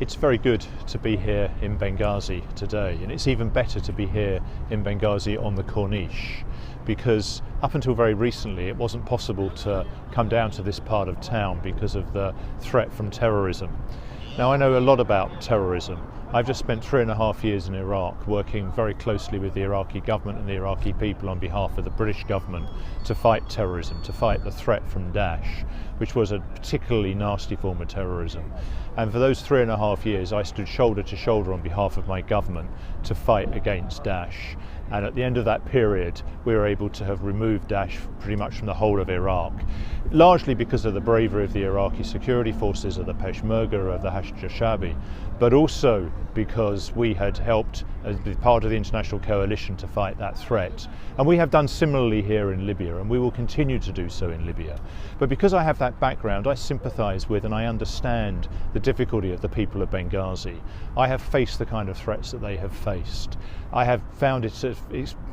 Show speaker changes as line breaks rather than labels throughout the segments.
It's very good to be here in Benghazi today, and it's even better to be here in Benghazi on the Corniche, because up until very recently it wasn't possible to come down to this part of town because of the threat from terrorism. Now, I know a lot about terrorism. I've just spent 3.5 years in Iraq working very closely with the Iraqi government and the Iraqi people on behalf of the British government to fight terrorism, to fight the threat from Daesh, which was a particularly nasty form of terrorism. And for those 3.5 years I stood shoulder to shoulder on behalf of my government to fight against Daesh. And at the end of that period we were able to have removed Daesh pretty much from the whole of Iraq, largely because of the bravery of the Iraqi security forces, of the Peshmerga, of the Hashd-Shabi, but also because we had helped as part of the international coalition to fight that threat. And we have done similarly here in Libya, and we will continue to do so in Libya. But because I have that background, I sympathise with and I understand the difficulty of the people of Benghazi. I have faced the kind of threats that they have faced. I have found it's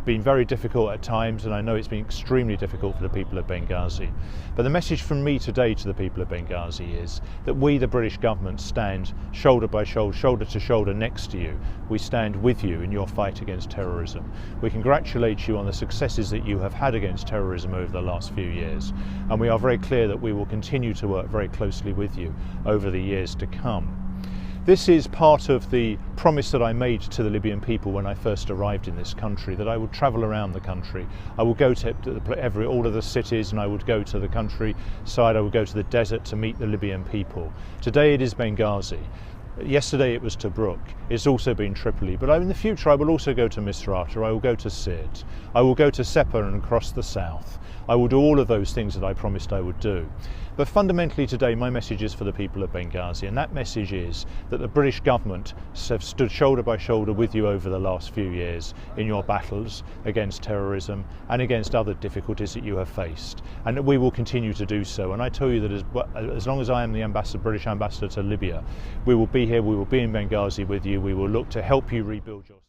been very difficult at times, and I know it's been extremely difficult for the people of Benghazi. But the message from me today to the people of Benghazi is that we, the British government, stand shoulder by shoulder, shoulder to shoulder next to you. We stand with you in your fight against terrorism. We congratulate you on the successes that you have had against terrorism over the last few years, and we are very clear that we will continue to work very closely with you over the years to come. This is part of the promise that I made to the Libyan people when I first arrived in this country, that I would travel around the country. I would go to all of the cities, and I would go to the countryside, I would go to the desert to meet the Libyan people. Today it is Benghazi. Yesterday it was Tobruk. It's also been Tripoli, but in the future I will also go to Misrata, I will go to Sirte, I will go to Seppa and across the south. I will do all of those things that I promised I would do. But fundamentally today my message is for the people of Benghazi, and that message is that the British government have stood shoulder by shoulder with you over the last few years in your battles against terrorism and against other difficulties that you have faced, and that we will continue to do so. And I tell you that as long as I am the British ambassador to Libya, we will be here, we will be in Benghazi with you, we will look to help you rebuild your